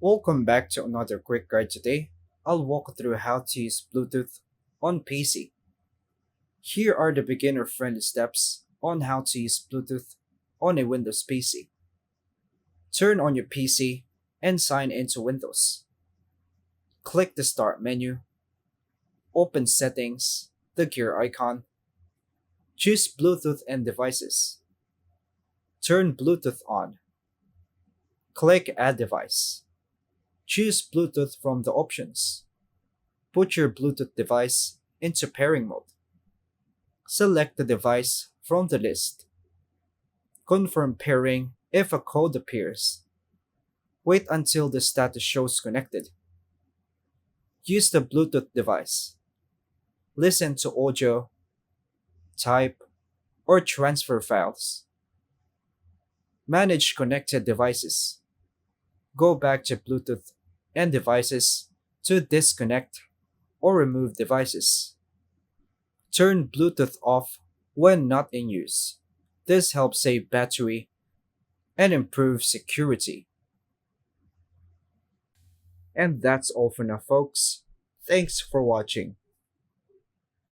Welcome back to another quick guide today. I'll walk through how to use Bluetooth on PC. Here are the beginner-friendly steps on how to use Bluetooth on a Windows PC. Turn on your PC and sign into Windows. Click the Start menu, open Settings, the gear icon. Choose Bluetooth and Devices. Turn Bluetooth on. Click Add Device. Choose Bluetooth from the options. Put your Bluetooth device into pairing mode. Select the device from the list. Confirm pairing if a code appears. Wait until the status shows connected. Use the Bluetooth device. Listen to audio, type, or transfer files. Manage connected devices. Go back to Bluetooth and devices to disconnect or remove devices. Turn Bluetooth off when not in use. This helps save battery and improve security. And that's all for now, folks. Thanks for watching.